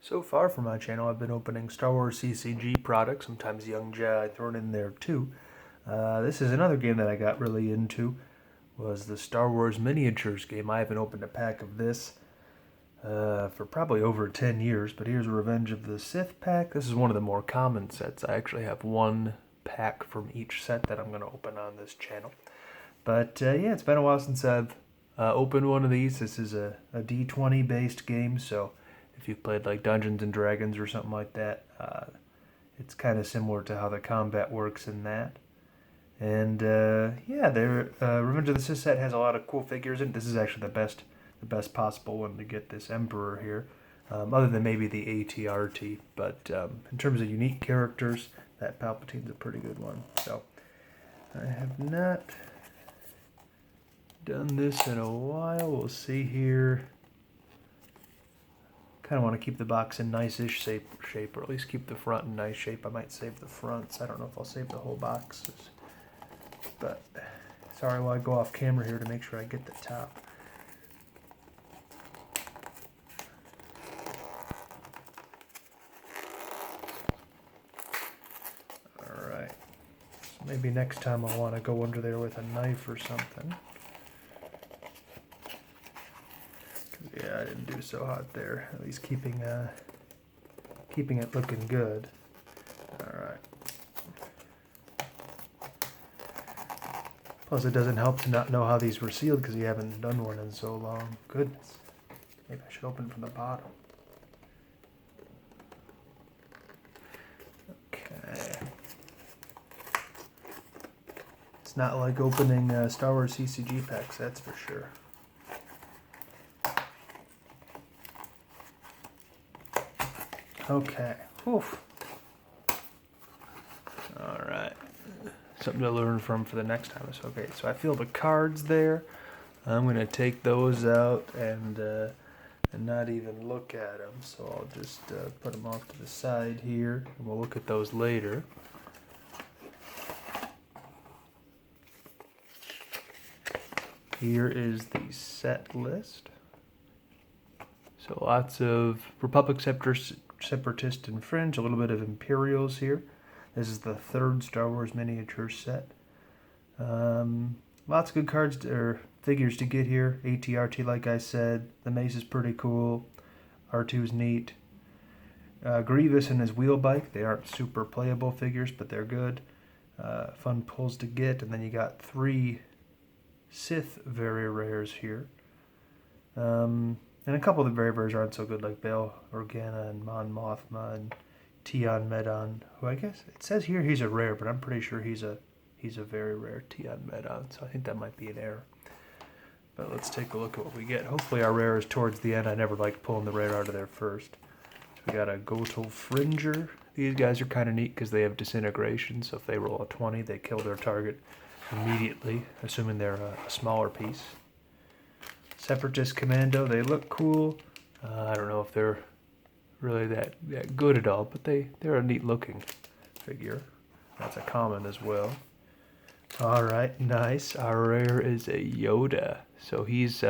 So far from my channel, I've been opening Star Wars CCG products, sometimes Young Jedi thrown in there too. This is another game that I got really into, was the Star Wars miniatures game. I haven't opened a pack of this for probably over 10 years, but here's Revenge of the Sith pack. This is one of the more common sets. I actually have one pack from each set that I'm going to open on this channel. But yeah, it's been a while since I've opened one of these. This is a D20 based game, so if you've played like Dungeons and Dragons or something like that, it's kind of similar to how the combat works in that. And yeah, Revenge of the Sith set has a lot of cool figures in it. This is actually the best possible one to get, this Emperor here, other than maybe the AT-RT. But in terms of unique characters, that Palpatine's a pretty good one. So I have not done this in a while. We'll see here. Kind of want to keep the box in nice-ish shape, or at least keep the front in nice shape. I might save the fronts. I don't know if I'll save the whole boxes. But sorry while I go off camera here to make sure I get the top. Alright. So maybe next time I'll want to go under there with a knife or something. Yeah, I didn't do so hot there. At least keeping it looking good. All right. Plus, it doesn't help to not know how these were sealed because you haven't done one in so long. Goodness. Maybe I should open from the bottom. Okay. It's not like opening Star Wars CCG packs, that's for sure. Okay. Oof. Alright. Something to learn from for the next time. Okay, so I feel the cards there. I'm going to take those out and not even look at them. So I'll just put them off to the side here, and we'll look at those later. Here is the set list. So lots of Republic Separatist and Fringe, a little bit of Imperials here. This is the third Star Wars miniature set. Lots of good cards or figures to get here. AT-RT, like I said. The Mace is pretty cool. R2's neat. Grievous and his wheel bike. They aren't super playable figures, but they're good. Fun pulls to get. And then you got 3 Sith very rares here. And a couple of the very rares aren't so good, like Bail Organa and Mon Mothma and Tion Medon, who I guess it says here he's a rare, but I'm pretty sure he's a very rare Tion Medon, so I think that might be an error. But let's take a look at what we get. Hopefully our rare is towards the end. I never like pulling the rare out of there first. So we got a Gotal Fringer. These guys are kind of neat because they have disintegration, so if they roll a 20, they kill their target immediately, assuming they're a smaller piece. Separatist Commando, they look cool. I don't know if they're really that good at all, but they're a neat looking figure. That's a common as well. Alright, nice. Our rare is a Yoda. So he's,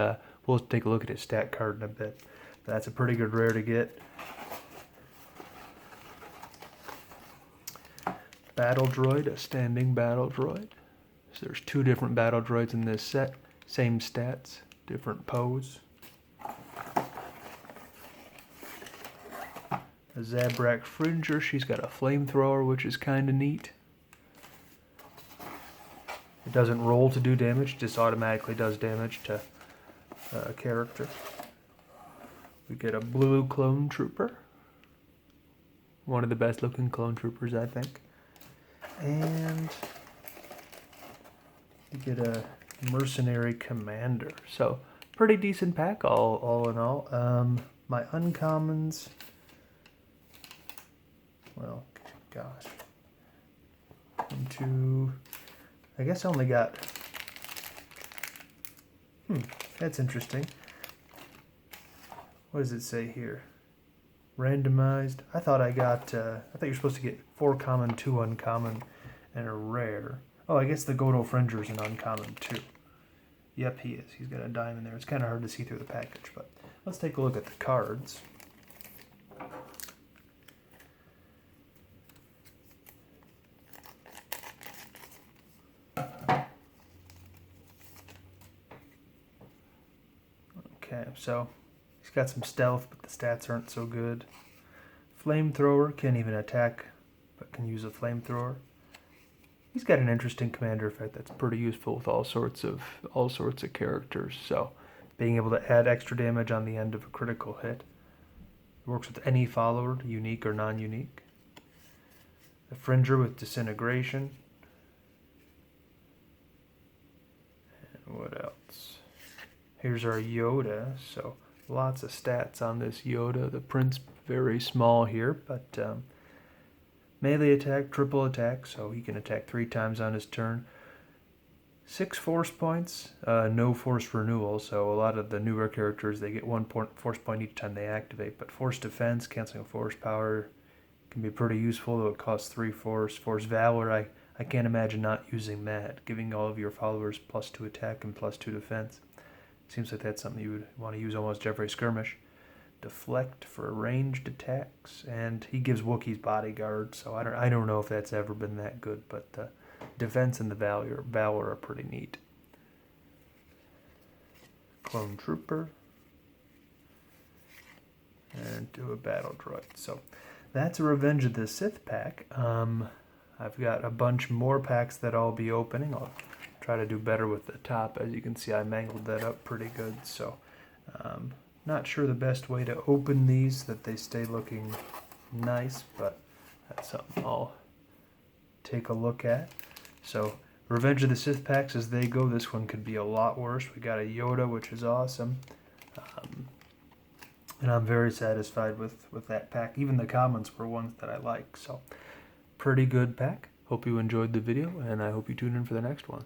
we'll take a look at his stat card in a bit. That's a pretty good rare to get. Battle Droid, a standing battle droid. So there's 2 different battle droids in this set. Same stats. Different pose. A Zabrak Fringer, she's got a flamethrower, which is kind of neat. It doesn't roll to do damage, just automatically does damage to a character. We get a blue clone trooper. One of the best looking clone troopers, I think. And you get a Mercenary Commander. So pretty decent pack all in all. My uncommons, well, gosh, 1, 2, I guess I only got, that's interesting. What does it say here? Randomized. I thought you're supposed to get 4 common, 2 uncommon, and a rare. Oh, I guess the Gotal Fringer is an uncommon too. Yep, he is. He's got a diamond there. It's kind of hard to see through the package, but let's take a look at the cards. so he's got some stealth, but the stats aren't so good. Flamethrower, can't even attack, but can use a flamethrower. He's got an interesting commander effect that's pretty useful with all sorts of characters. So, being able to add extra damage on the end of a critical hit. It works with any follower, unique or non-unique. The Fringer with disintegration. And what else? Here's our Yoda. So lots of stats on this Yoda. The print's very small here, but melee attack, triple attack, so he can attack 3 times on his turn. 6 force points, no force renewal, so a lot of the newer characters, they get 1 force point each time they activate, but force defense, canceling force power, can be pretty useful, though it costs 3 force. Force valor, I can't imagine not using that, giving all of your followers +2 attack and +2 defense. Seems like that's something you would want to use almost every skirmish. Deflect for ranged attacks, and he gives Wookiees bodyguard, so I don't know if that's ever been that good, but the defense and the valor are pretty neat. Clone Trooper, and do a battle droid. So that's a Revenge of the Sith pack. I've got a bunch more packs that I'll be opening. I'll try to do better with the top. As you can see, I mangled that up pretty good, so not sure the best way to open these, that they stay looking nice, but that's something I'll take a look at. So, Revenge of the Sith packs as they go, this one could be a lot worse. We got a Yoda, which is awesome. And I'm very satisfied with that pack. Even the commons were ones that I like. So, pretty good pack. Hope you enjoyed the video, and I hope you tune in for the next one.